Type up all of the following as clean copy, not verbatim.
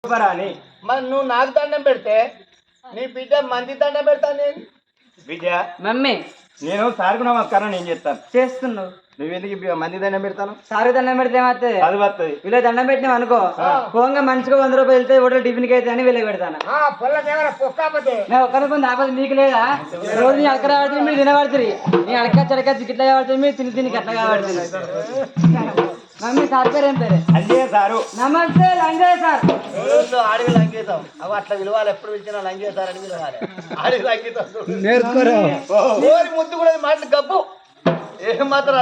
అని మరి నువ్వు నాకు దండం పెడితే నీ బిడ్డ మంది దండం పెడతాను నేను. విద్య మమ్మీ నేను సార్కు నమస్కారం నేను చేస్తాను. చేస్తున్నావు నువ్వెందుకు మంది దండం పెడతాను? సారు దండం పెడితే ఏమవుతుంది? అది వస్తుంది. వీళ్ళు దండం పెట్టినాం అనుకో పోంగా మనిషికి 100 రూపాయలు వెళ్తే హోటల్ టిఫిన్కి అయితే అని వీళ్ళకి పెడతాను. నేను ఒక్కరి కొంత ఆపద నీకు లేదా? రోజు నీ అక్కడ కాబట్టి మీరు తినబడుతుంది, నీ అడక చడక గిట్ల కాబట్టి మీరు తిని తిని గట్ల కాబట్టి. మమ్మీ సార్ పేరు ఏం పేరు? అంజయ్య సారు. నమస్తే లంజయ్ సార్. ఆడికి లంగేతాం అవి అట్లా విలువాలి. ఎప్పుడు పిలిచినా లంగేతారని విలువాలి. ఆడికి లంగేతాం నేర్చుకోరా. ఓరి ముద్దు కూడా మాటలు గబ్బు ఏం మాత్రం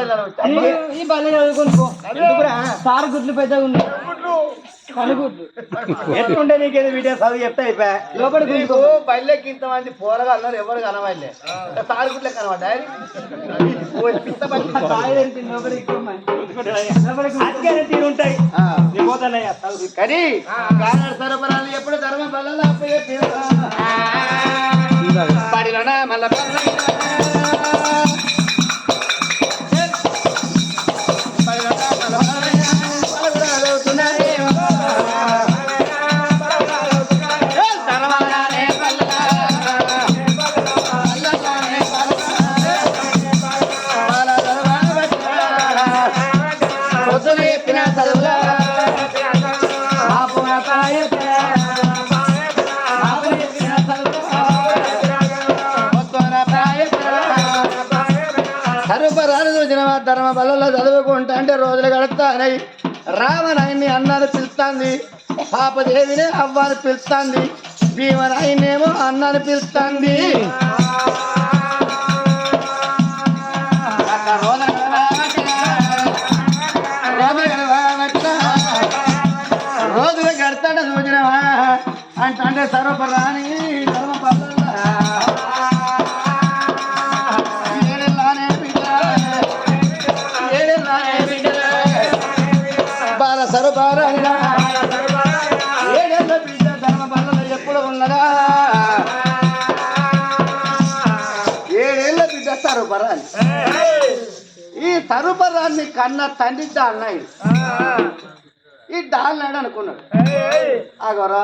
ఈ బల్లె చదువుకొని సార్ గుడ్లు పెద్దగా ఉన్నాయి కనుగుడ్లు ఎట్లుంటే నీకేది వీడియో చదువు చెప్తా అయిపోయా. లోపలికి బయలుకి ఇంతమంది పోరగా అన్నారు, ఎవరు కనవాళ్ళే తారుగుట్లే కనవాడా తీరుంటాయి కానీ సరఫరాలు ఎప్పుడు ధర్మ బల్ల పడినా మళ్ళా ధర్మ బల్లలో చదువుకుంటా అంటే రోజులు గడుపుతానని రామనాయన్ని అన్నాన్ని పిలుస్తాంది, పాపదేవిని అవ్వాని పిలుస్తాంది, భీమనాయన్నేమో అన్నాన్ని పిలుస్తాంది. రోజులు గడతాడ చూసినవా అంటే సర్వపరాని ధర్మ బల్ల ఏడేళ్ళ బిడ్డ ధర్మ బల్ల ఎప్పుడు ఉన్నదా? ఏడేళ్ళ బిడ్డ సరుపరాన్ని. ఈ సరుపరాన్ని కన్న తండ్రి డాల్నాయుడు. ఈ డాల్నాయుడు అనుకున్నాడు, ఆగోరా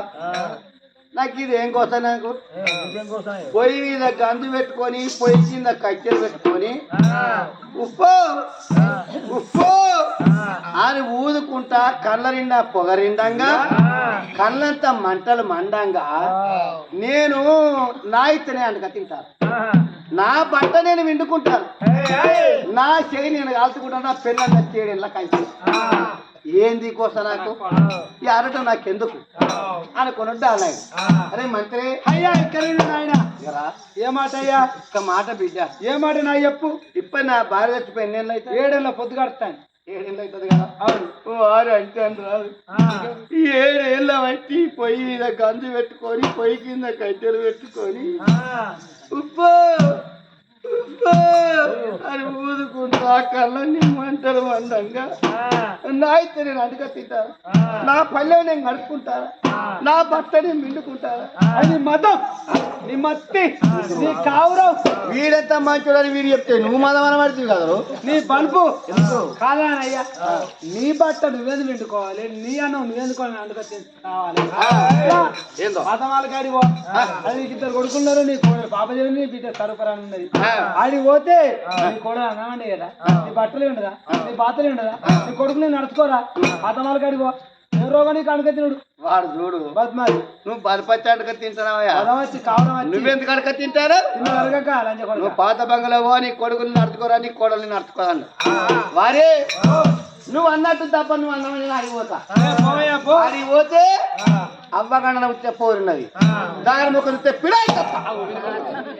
నాకు ఇది ఏం కోసం, నాకు పొయ్యి మీద గంజు పెట్టుకొని పొయ్యి కింద కట్టెలు పెట్టుకొని ఉప్పు ఉప్పు అని ఊదుకుంటా కళ్ళ నిండా పొగరిండంగా కళ్ళంతా మంటలు మండంగా నేను నా ఇత్తనే అంటగా తింటాను, నా బట్ట నేను విండుకుంటాను, నా చెయ్యి నేను కాల్చుకుంటాను, నా పిల్లల చేయడంలా కలిసి ఏంది కోసం నాకు ఈ ఆడటం నాకెందుకు అనుకున్నట్టు అలాగే. అరే మంత్రి అయ్యా ఇక్కడ ఆయన ఏ మాట అయ్యా? ఒక్క మాట బిడ్డ. ఏ మాట నా చెప్పు. ఇప్పుడు నా భార్య చచ్చిపోయి 8 ఏళ్ళు అయితే 7 ఏళ్ళ పొద్దు కడతాను. 7 ఏళ్ళు అవుతుంది కదా. అవును. వారు అంటే రాదు. 7 ఏళ్ళ బట్టి పొయ్యి మీద గంజు పెట్టుకొని పొయ్యి కింద కట్టెలు పెట్టుకొని ఉప్పు ఉప్పు అని ఊదుకుంటా కళ్ళని మంటలు మందంగా నా అయితే నేను అడుగ తింటాను, నా పల్లె నేను గడుపుకుంటాను, నా భర్త నేను మిండుకుంటాను. అది మతం, నీ మత్తి, నీ కావురం. వీడెంత మంచోడని వీడు చెప్తే నువ్వు మతం అనబడుతుంది కదా. నీ బల్బు కాదనయ్యా, నీ బట్ట నువ్వేందు వింటుకోవాలి, నీ అన్నం నువ్వేందుకోవాలి అండుక కావాలి. మతమాల కాడి పో. అది నీకు 2 కొడుకున్నారు, నీ పాపదేవి నీ బిడ్డ సరఫరాని ఉన్నది. ఆడికి పోతే నీ కొడుకు అన్నమండి కదా, నీ బట్టలు ఉండదా, నీ బాతలు ఉండదా, నీ కొడుకు నేను నడుచుకోరా. మతమాల కాడి పో. ఏ రోగం నీకు అడుక తినడు వాడు చూడు బద్మాలి. నువ్వు బలిపచ్చి అడక తింటున్నావా? వచ్చి కావడం నువ్వెందుకు అడక తింటారు? నువ్వు పాత బంగళవో నీ కొడుకుని నడుచుకోరా, నీ కోడల్ని నడుచుకోరాను వారే. నువ్వు అన్నట్టు తప్ప నువ్వు అన్నమని ఆడిపోతా. ఆడిపోతే అవ్వగండ వచ్చే పోరున్నది, దాని ముఖం వస్తే పిడాయి తప్ప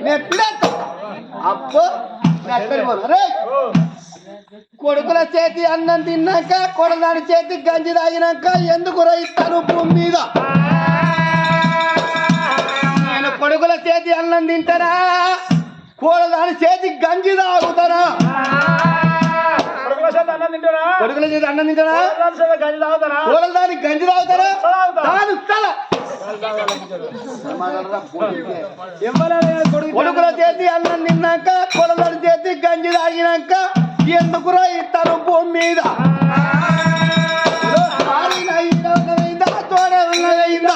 నేను పిడాయి తప్ప అప్పు ఎక్కడిపోను. అరే కొడుకుల చేతి అన్నం తిన్నాక కొడదాని చేతి గంజి తాగినాక ఎందుకు రైతాను భూమి మీద? నేను కొడుకుల చేతి అన్నం తింటారా, కొడదాని చేతి గంజి తాగుతారా? కొడుకుల చేతి అన్నం తింటారా, కొడదాని గంజి తాగుతారా? దాని తల కొడుకుల చేతి అన్నం తిన్నాక కొడదాని చేతి గంజి తాగినాక ఎందుకురా ఇస్తారు భూమి మీద? తోడే ఉన్నదైందా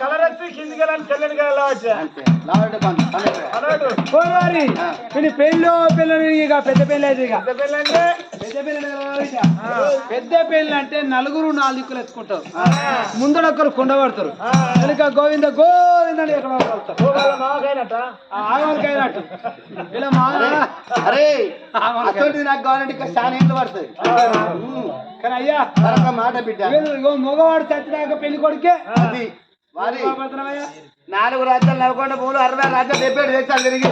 కలర్ ఎత్తి కిందికి వెళ్ళాలి తెల్లని వెళ్ళవచ్చు అంతే లావడ పండు పోరారి పెళ్ళి పిల్లని ఇక పెద్ద పెళ్ళి అయితే ఇక పెద్ద పెళ్ళి అంటే నలుగురు 4 దిక్కులు ఎత్తుకుంటారు ముందర ఒక్కరు కుండ పడతారు వెనుక గోవింద గోవింద అని ఎక్కడ ఆగవారికైనట్టు ఇలా మా అరే అటువంటి నాకు కావాలంటే ఇంకా చాలా ఏళ్ళు పడుతుంది కానీ అయ్యా మరొక మాట బిడ్డ మగవాడు చచ్చినాక పెళ్లి కొడుకే అది వారి 4 రాజ్యాలు నల్గొండ పూలు 60 రాజ్యాలు 77 దేశాలు తిరిగి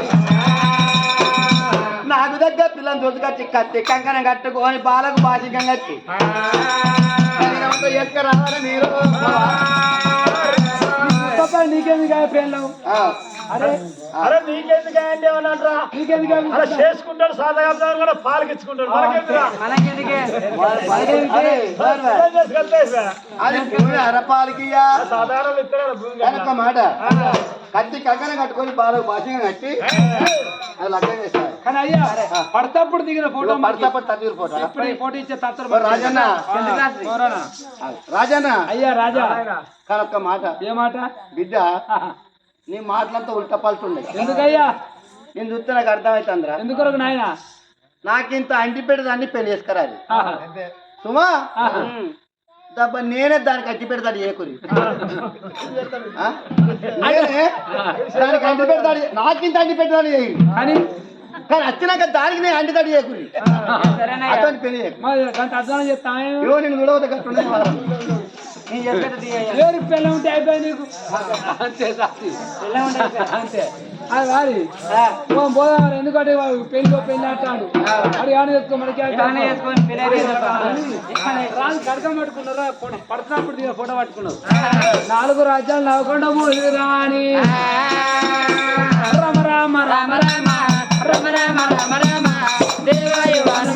నాకు దగ్గర పిల్లలు దొరికొచ్చి కత్తి కంకణం కట్టుకొని బాలకు బాసికం కట్టి ఎక్క రావాలి మీరు నీకెందుకు పెళ్ళావు అరే అరే నీకెందుకు అంటే ఏమన్నారా నీకెందుకు అలా చేసుకుంటాడు సాధారణ కూడా పాలకిచ్చుకుంటాడు అరపాలకి సాధారణ మాట కత్తి కంకణం కట్టుకొని బాలకు బాసికం కట్టి అది లగ్నం చేస్తారు కానీ అయ్యా పడతప్పుడు దిగిన ఫోటో పడతప్పుడు తదిగిన ఫోటో ఇప్పుడు ఈ ఫోటో ఇచ్చే తత్వ రాజన్న రాజన్న అయ్యా రాజా కనొక్క మాట ఏ మాట బిడ్డ నీ మాటలంతా ఉల్టా పలుతుండే ఎందుకయ్యా నేను చూస్తే నాకు అర్థమవుతుందిరా ఎందుకొరకు నాయన నాకింత అంటి పెడతా అన్ని పెళ్లి చేసుకురాలి సుమా దబ్బా నేనే దానికి అంటి పెడతాడు ఏకురి దానికి అంటి పెడతాడు నాకింత అంటి పెడతాడు అని కానీ వచ్చినాక దానికి నేను అంటి తడి ఏకురి అటువంటి పెళ్లి అర్థం చెప్తాను నేను చూడవద్దు కట్టుండే ఎవరికి పిల్ల ఉంటే అయిపోయి నీకు అంతే అంతే అది వారి పోదాం ఎందుకంటే పెళ్లి అంటాడు అది కానీ చేసుకోమడికి కడకం పట్టుకున్నారు పడుతున్నప్పుడు దిగిన ఫోటో పట్టుకున్నారు 4 రాజ్యాలు నవ్వకుండా మూడు రాని రామ రామ రామ రామ రామ రామ రామ రామ దేవాయువాను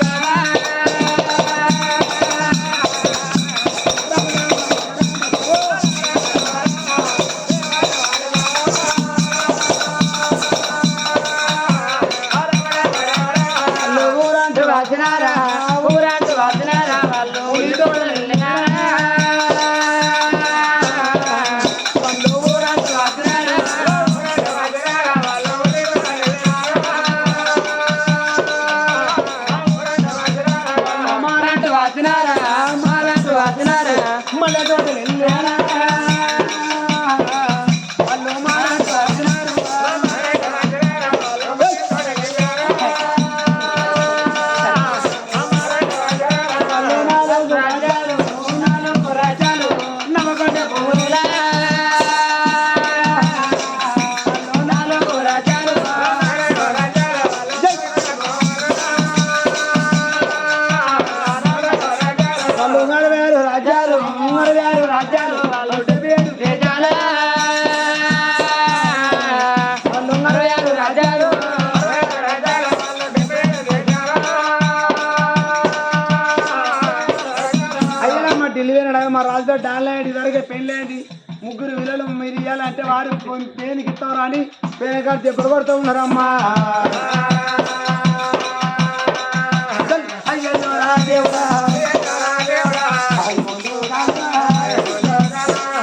మా రాజుతో డాన్లైంది ఇదివరకే పెళ్ళైంది 3 విలువలు మీరు ఇవ్వాలంటే వారు పేనుకి ఇస్తారా అని పేనకాడ దెబ్బలు కొడుతూ ఉన్నారమ్మా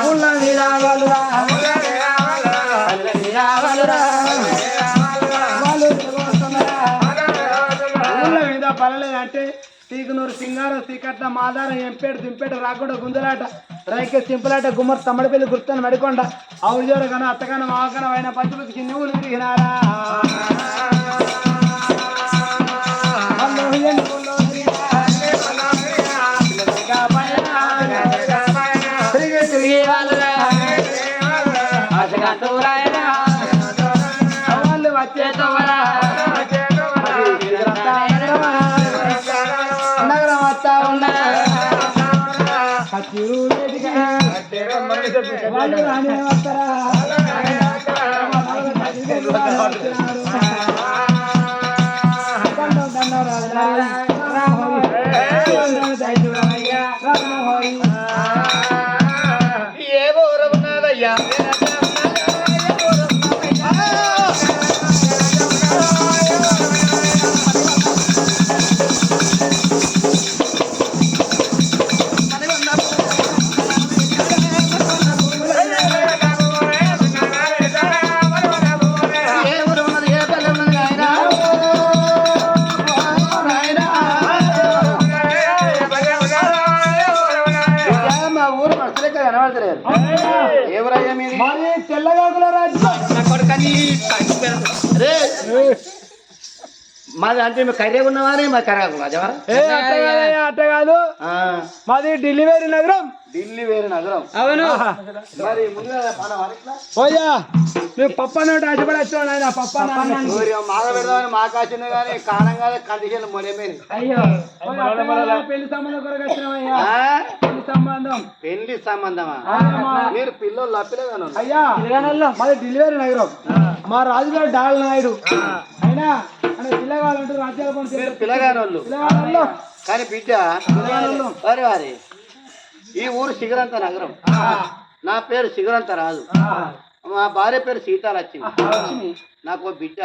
ఊళ్ళ మీద పడలేదంటే తీకునూరు సింగారం సీకట్ల మాదారం ఎంపేట దింపేట రాకుండా గుంజలాట రైకే సింపులాట గుమ్మర్ తమ్మడిపల్లి గుర్తని మడికొండ అవుజోర కన అత్తగాన మావకన అయిన పంచపతికి నువ్వులు తిరిగినారా వాళ్ళు వచ్చేతో నగరం వస్తా ఉన్నా వాళ్ళు రాని వస్తారా ఏ ఊరవున్నదయ్యా ఎవరయ్యా మీది మాది తెల్లగాకుల రాజ్యం. నా కొడుకని రే మాది అంటే మేము కర్రీ ఉన్నవారే మా కర్రాకు రాజవా అట్ట కాదు మాది ఢిల్లీవేరి నగరం. ఢిల్లీ వేరే నగరం అవును మరి ముందుగా మన వారిట్లా పోయా నువ్వు పప్పన్న ఆశపడి వచ్చావు ఆయన పప్పన్న మాగ పెడదామని మా కాసిన కానీ కారణం కాదు కండిషన్ మొదలైపోయింది అయ్యో పెళ్లి సంబంధం కొరకు వచ్చినావయ్యా. పెళ్లి సంబంధం పెళ్లి సంబంధమా మీరు పిల్లలు లప్పిలేగాను అయ్యా మాది ఢిల్లీవేరి నగరం. మా రాజుగారు డాల్ నాయుడు అయినా అంటే పిల్లగాలంటూ రాజ్యాల మీరు పిల్లగానోళ్ళు పిల్లగాళ్ళు కానీ బిడ్డ వారి వారి ఈ ఊరు శిగరంత నగరం. నా పేరు శిగరంత రాజు. మా భార్య పేరు సీతాలక్ష్మి. నాకు ఓ బిడ్డ.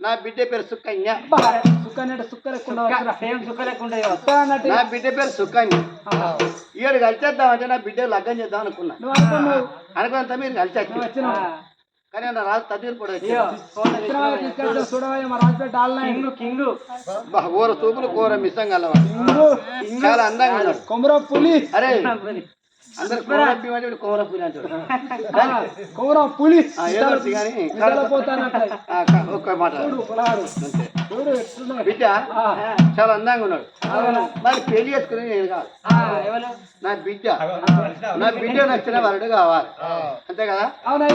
నా బిడ్డ పేరు సుకన్య. నా బిడ్డ పేరు సుకన్య. ఈడు కలిసేద్దామంటే నా బిడ్డ లగ్గం చేద్దాం అనుకున్నా. అనుకున్నంత మీరు కలిసి కానీ నా రాజు తదిరు కూడా కూర చూపులు కూర మిస్సం కలవా చాలా అందంగా ఉన్నాడు. కొమర పులి అరే అందరు కొమర పులి అంటాడు. కొమర పులి కానీ ఒక్క మాట బిడ్డ చాలా అందంగా ఉన్నాడు. మరి పెళ్లి చేసుకుని నేను కాదు నా బిడ్డ నచ్చిన వరడు కావాలి అంతే కదా.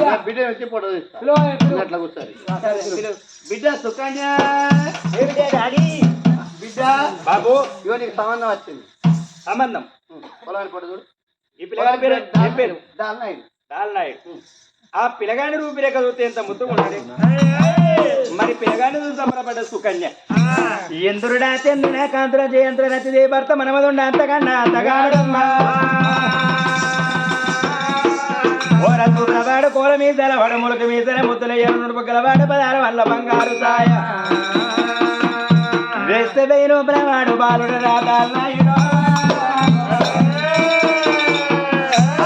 నా బిడ్డ వచ్చి ఫోటో తీస్తా అట్లా కూర్చోండి. బిడ్డ సుకన్య బిడ్డ బాబు ఇవో నీకు సంబంధం వచ్చింది. సంబంధం పొలాన్ని ఫోటో చూడు. ఈ పిల్లగాడి పేరు ఏం పేరు? దాల్నాయుడు. దాల్నాయుడు. ఆ పిల్లగాడి రూపురేఖ చూస్తే ఎంత ముద్దుగా ఉన్నాడు. మరి పిల్లగాడిని చూసి సంబరపడ్డ సుకన్య ఎందురుడా చంద్రుడా కాంతుల జయంత్ర నచ్చి భర్త మనమదుండ అంతకన్నా అంతగాడమ్మా ఓరవాడు కోల మీసల వాడు ములక మీసల ముద్దుల ఎరుపు గలవాడు పదాల వల్ల బంగారు సాయ వేస్తే వేరు ప్రవాడు బాలుడు రాదాల్నాయుడు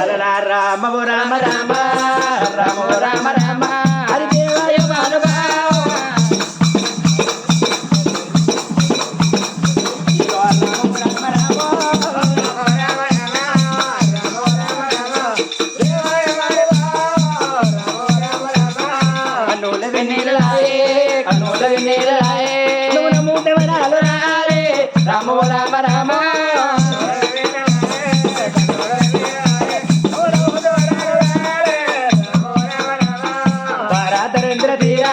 అలలా రామ రామ రామ రామ రామ రామ హరి దేవాయ రామ రామ రామ ధరేంద్ర తీరా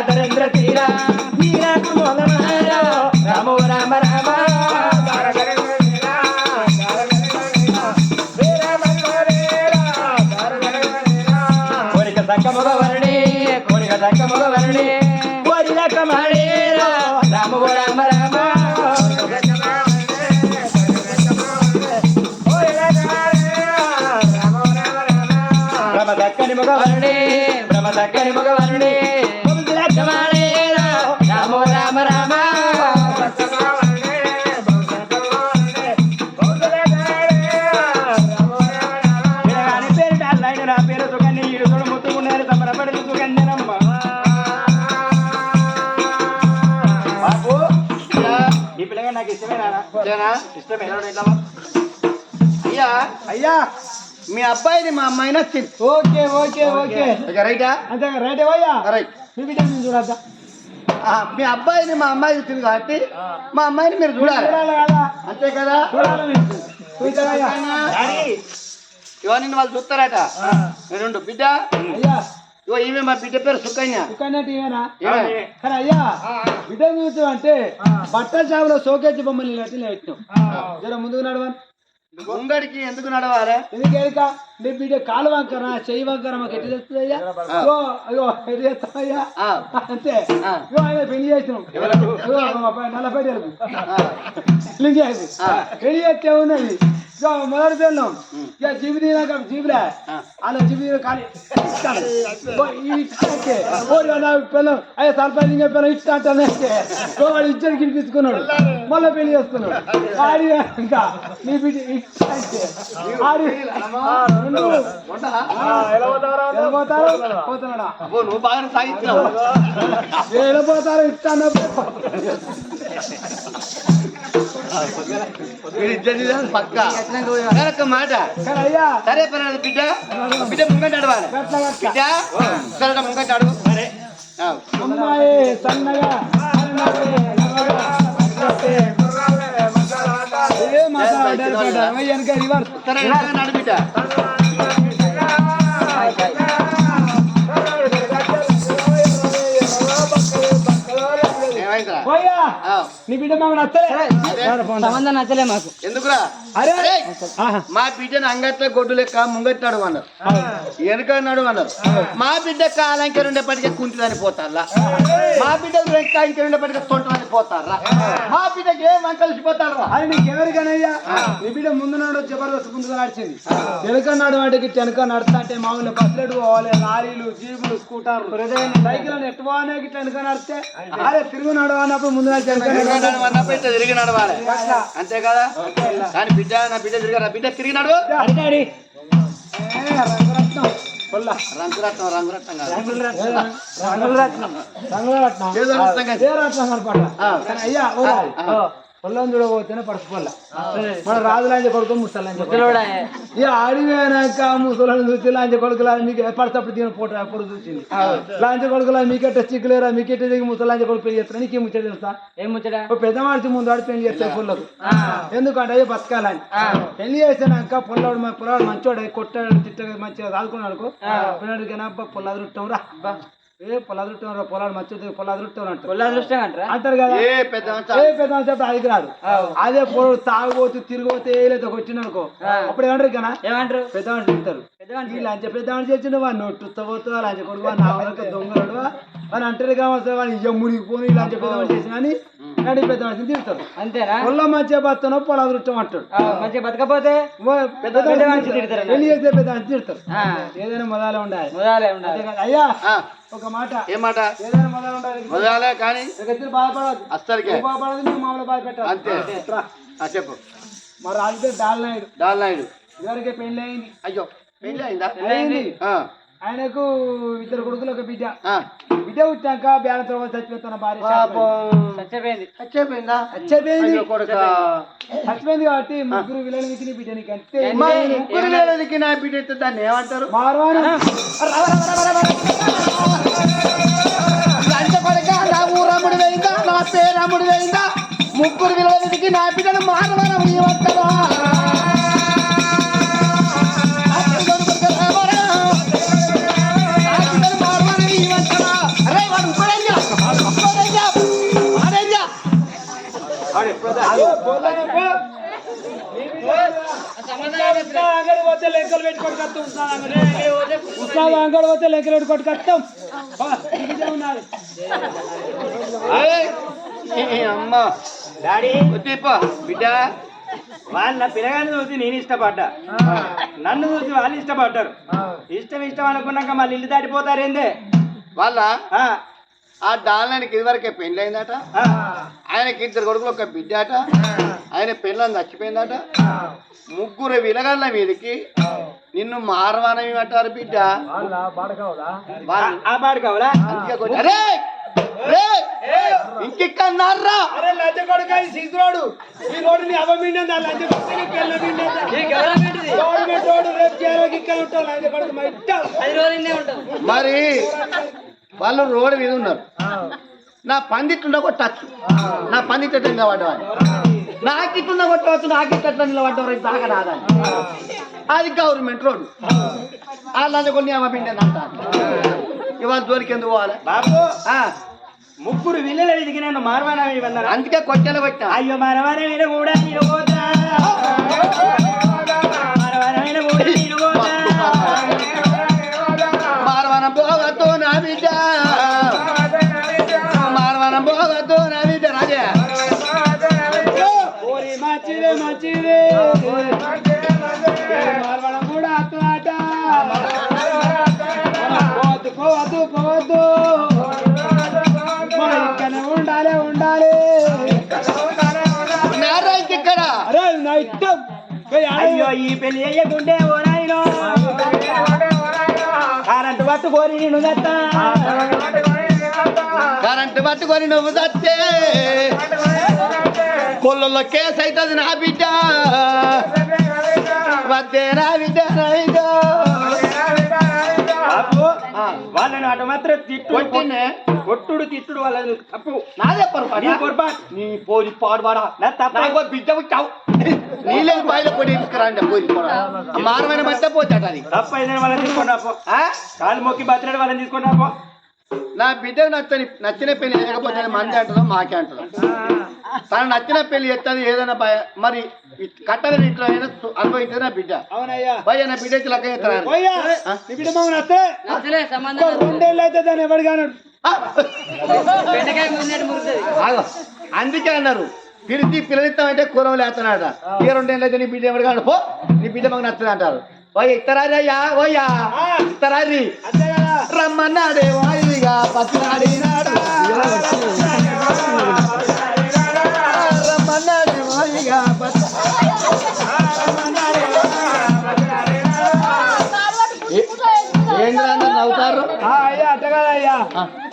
ధరేంద్ర తీరా రామ రామ రామ కోరిక దక్క మగవరణి కోరిక దక్క మగవరణి కోరిక కమాడేరా రామ రామ రామ బ్రహ్మ దక్కని మగవరణి బ్రహ్మ దక్కని మగవరణి రామ రామ రామ పేరు డాల్నాయుడు నా పేరు సుకన్య ఈడు చూడు ముత్తుకున్నారు సంబరపడి సుకన్యనమ్మ బాబు ఈ పిల్లగా నాకు ఇష్టమేనా ఇష్టమే అయ్యా అయ్యా మీ అబ్బాయిని మా అమ్మాయి నచ్చింది. ఓకే ఓకే ఓకే రైటా అంతే రైట్ అయ్యా రైట్. మీ బిడ్డ చూడద్దా మీ అబ్బాయిని మా అమ్మాయి ఇచ్చింది కాబట్టి మా అమ్మాయిని మీరు చూడాలి కదా అంతే కదా. ఇవన్నీ వాళ్ళు చూస్తారట. మీరు బిడ్డ అయ్యా ఇగో ఈమె మా బిడ్డ పేరు సుకన్య. సుకన్యనా కానీ అయ్యా బిడ్డ చూసాం అంటే బట్టల షాపులో సోకేసి బొమ్మలు పెట్టినాం జర ముందుకు నడవని ముంగడికి ఎందుకు నడవాలి? ఎందుకేక నీ బిడ్డ కాలు వంకరా చెయ్యి వంకరా మాకు ఎట్టు తెస్తుంది అయ్యా. అయ్యో ఎటు చేస్తామయ్యా అంతే. ఇగో ఆయన పెళ్లి చేసినాం నల్లపేట లింగేసి పెళ్లి చేస్తే ఉన్నది. ఇక మొదటి పెళ్ళాం ఇక జీబు తినాక జీబులే అలా జీబు కానీ పెళ్ళం అయ్యా సర్పంచ్ లింగ పెళ్ళం ఇష్టం అంటే వాడు ఇచ్చాడు గిలిపించుకున్నాడు మళ్ళీ పెళ్లి చేస్తున్నాడు. ఆడి ఇంకా నీ బిడ్డ పోతున్నాడా నువ్వు బాగా సాగిస్తున్నావు. వెళ్ళిపోతారు ఇస్తాను పక్క ఒక మాట కానీ అయ్యా సరే పర్వాలేదు బిడ్డ బిడ్డ ముంగట అడవాలి గట్ల గట్ల. బిడ్డ సరే ముంగట అడుగు అమ్మాయి సన్నగా ఏ మాట్లాడారు వెనక రివర్స్ సరే నడు బిడ్డ ఏమైందిరా పోయా నీ బిడ్డ మాకు నచ్చలే సంబంధం నచ్చలే మాకు. ఎందుకురా అరే అరే ఆహా. మా బిడ్డను అంగట్లో గొడ్డు లెక్క ముంగట్ నడువు అన్నారు వెనుక నడువు అన్నారు మా బిడ్డ కాలంకి రెండేపటికే కుంటిదని పోతారా మా బిడ్డ కాలంకి రెండేపటికే తొంటదని పోతారా మా బిడ్డకి ఏం కలిసిపోతారా అది నీకెవరికనయ్యా నీ బిడ్డ ముందు నాడు జబర్దస్త్ ముందుగా నడిచింది వెనుక నాడు వాటికి వెనక నడుస్తా అంటే మామూలు బస్సులు పోవాలి లారీలు జీపులు స్కూటర్లు సైకిల్ ఎట్టుకోవాలి ఇట్లా వెనుక నడిస్తే అరే తిరుగు నడు అన్నప్పుడు ముందు అన్నప్పుడు ఇట్లా తిరిగి నడవాలి అంతే కదా కానీ బిడ్డ నా బిడ్డ తిరిగారా బిడ్డ తిరిగి నడువు రంగురత్నం పొల్ల రంగురత్నం రంగురత్నం కాదు రంగురత్నం రంగురత్నం ఏదో రత్నం కాదు. ఏ రత్నం కనపడ్డ కానీ అయ్యా ఓ పొల్లం చూడబోతేనే పడుచు పొల్ల మన రాజు లాంటి కొడుకు ముసలాంటి ఇక అడిగినాక ముసలాన్ని చూసి లాంటి కొడుకులా మీకు పడితప్పుడు దీని పొడు చూసింది లాంటి కొడుకులా మీకెట్ట చిక్కులేరా మీకెట్ట దిగి ముసలాంటి కొడుకు పెళ్లి చేస్తారా నీకేం ముచ్చట తెలుసా ఏం ముచ్చట? పెద్ద మనిషి ముందు వాడు పెళ్లి చేస్తాడు పొల్లకు ఎందుకంటే అయ్యో బతకాలని పెళ్లి చేసినాక పొల్లవాడు మంచోడు కొట్టాడు తిట్టాడు మంచిగా రాదుకున్నాడు పిల్లడికైనా పొల్ల అదురుట్టాం రా ఏ పొల అదురుట్టాం రా పొలాడు మంచి పొల అదురుట్టాం అంటారు పొల్ల అదృష్టం అంటారా? అంటారు కదా ఏ పెద్ద ఏ పెద్ద చెప్పి అది రాడు అదే పొలం తాగుబోతు తిరిగిపోతే ఏలేదో వచ్చిననుకో అప్పుడు ఏమంటారు కదా ఏమంటారు? పెద్ద మనిషి చెప్తారు లంచ పెద్ద మనిషి చేసిన వాడిని నొట్టుతో లంచ కొడుకు నా వరకు దొంగడు అని అంటారు కావచ్చు వాడిని ఇయ్య మునిగిపోని లంచ పెద్ద మనిషి చేసిన అని నడి పెద్ద మనిషిని తిడతారు అంతేనా? పొలం మంచిగా బతున్నా పొల అదృష్టం అంటాడు మంచిగా బతకపోతే పెద్ద మనిషి తిడతారు పెళ్లి చేస్తే పెద్ద మనిషి తిడతారు ఏదైనా మొదలే ఉండాలి మొదలే ఉండాలి. అయ్యా ఒక మాట ఏ మాట ఏదైనా మొదలు ఉండాలి మొదలే కానీ బాధపడదు అస్సలకే బాధపడదు మేము మామూలు బాధ పెట్టాలి అంతే చెప్పు మా రాజు డాల్నాయుడు డాల్నాయుడు ఇదివరకే పెళ్లి అయింది అయ్యో పెళ్ళి అయిందా అయింది ఆ, ఆయనకు ఇద్దరు కొడుకులు ఒక బిడ్డ ఆ. బిడ్డ పుట్టాక బేడతో చచ్చిపోతున్న భార్య చచ్చిపోయింది. చచ్చిపోయిందా చచ్చిపోయింది అయ్యో కొడుకా. చచ్చిపోయింది కాబట్టి ముగ్గురు విలనికి నీ బిడ్డ నీకు అంతే మరి ముగ్గురు వేలకి నా బిడ్డ ఎత్తే దాన్ని ఏమంటారు మార్వాను లంచ కొడుక నా ఊరమ్ముడు వేయిందా నా పేరమ్ముడు వేయిందా ముగ్గురు విలువలకి నా బిడ్డను మానవరం ఇవ్వట్టరా అంగడి పోతే లెక్కలు పెట్టుకోటి కత్తాం ఉత్సాహం అంగడి పోతే లెక్కలు పెట్టుకోటి కత్తాం ఉన్నారు అమ్మా డాడీ బిడ్డ వాళ్ళ పిల్లగాన్ని చూసి నేను ఇష్టపడ్డా, నన్ను చూసి వాళ్ళు ఇష్టపడ్డారు. ఇష్టం అనుకున్నాక మళ్ళీ ఇల్లు దాటిపోతారేందే వాళ్ళ ఆ, ఆ డాలనానికి ఇదివరకే పెళ్ళి అయిందట ఆ, ఆయనకి ఇద్దరు కొడుకులు ఒక బిడ్డ అట ఆయన పెళ్ళని చచ్చిపోయిందట ముగ్గురు విలగళ్ళ మీదకి నిన్ను మారవానవి అంటారు బిడ్డ ఆ పాడు కావాలా? అరే ఇంకెక్కన్నారా అరే లంచ కొడుక శిశురాడు ఈ రోడ్డుని అవమిండి లంచ గవర్నమెంట్ రోడ్డు రేపు చేరకు ఇక్కడ ఉంటాం లంచ కొడుకు మరి వాళ్ళు రోడ్డు మీద ఉన్నారు నా పందిట్లుండ కొట్టచ్చు నా పందిట్ల నిలబడ్డవాడు నాకిట్లున్న కొట్టవచ్చు నాకిట్ల నిలబడ్డవారు దాకా రాదని అది గవర్నమెంట్ రోడ్డు అలా కొన్ని అమ్మపిండి అంటారు ఇవాళ జోలికి ఎందుకు పోవాలి బాబు ముగ్గురు విల్లల విధికి నన్ను మారవానా ఇవన్నారు. అందుకే కొట్టెలు కొట్టా అయ్యో మరవాన విన కూడా నేను పోతా, మరవాన విన కూడా నేను పోతా. మారవనం పోవద్దు నా బిడ్డ మారవనం పోవద్దు నా బిడ్డ రాజే మంచిదే మార్వడం కూడా అట్లాట పోవద్దు ఇక్కడనే ఉండాలి ఇక్కడ అరే నా ఇష్టం అయ్యో ఈ పెళ్లి అయ్యకుంటే ఓ నాయనో కరెంటు పట్టుకొని నేను తెస్తా, కరెంటు పట్టుకొని నువ్వు చస్తే పొలంలో కేసు అవుతుంది నా బిడ్డ వద్దే నా బిడ్డ నా బిడ్డ బాబు వాళ్ళని అటు మాత్రం కొట్టినే కొట్టుడు తిట్టుడు వాళ్ళని తప్పు నాదే పొరపాటు నీ పొరపాటు నీ పోలి పాడువాడా నా తప్ప నాకు బిడ్డ చావు నీళ్ళకి బాయిలో పొడి తీసుకురండి పోయి మానమైన మధ్య పోతాడు అది తప్ప ఏదైనా వాళ్ళని తీసుకున్నా పో కాలు మొక్కి బతిరాడు వాళ్ళని తీసుకున్నా పో నా బిడ్డకు నచ్చిన పెళ్లి లేకపోతే మంది అంటుందో మాకే అంటుందో తను నచ్చిన పెళ్లి ఎత్తది ఏదైనా మరి కట్టని ఇంట్లో అయినా అనుభవించేది నా బిడ్డ అవునయ్యా భయ నా బిడ్డకి లెక్క ఎత్తారు పోయ్యా నీ బిడ్డ మామూలు అత్తే నచ్చలే సంబంధం 2 ఏళ్ళు అయితే దాన్ని ఎవడు కానాడు బెండకాయ మున్నట్టు మురుగుతుంది అందుకే అన్నారు పిలిచి పిల్లనిస్తామంటే కూరం లేస్తున్నాడ ఈ 2 ఏళ్ళు అయితే నీ బిడ్డ ఎవరు కాదు పో నీ బిడ్డ మాకు నచ్చదు అంటారు ఓయ్ ఇత్తరారయ్యా ఓయ్యా ఇత్తరారి అంతే కదా రమ్మన్నాడే వాయిగా పసినాడినాడు రమ్మన్నాడే వాయిగా ఏం నవ్వుతారు అయ్యా అట్ట కదయ్యా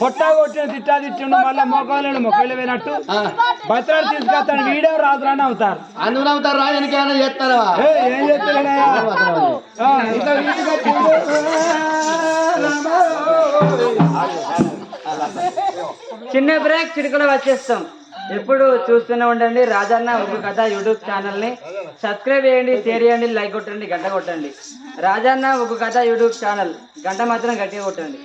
కొట్టా కొట్టిన తిట్టా తిట్టిండు మళ్ళీ మొక్కలు పోయినట్టు బత్రాలు తీసుకొస్తాను వీడియో రాదురాని అవుతారు అందుకు నవ్వుతారు రాయనికి ఏమైనా చేస్తారా ఏం చేస్తారయ్యా చిన్న బ్రేక్ చిరుకులో వచ్చేస్తాం. ఎప్పుడు చూస్తూనే ఉండండి రాజన్న ఒక కథ యూట్యూబ్ ఛానల్ని. సబ్స్క్రైబ్ చేయండి, షేర్ చేయండి, లైక్ కొట్టండి, గంట కొట్టండి. రాజన్న ఒక కథ యూట్యూబ్ ఛానల్ గంట మాత్రం గట్టిగా కొట్టండి.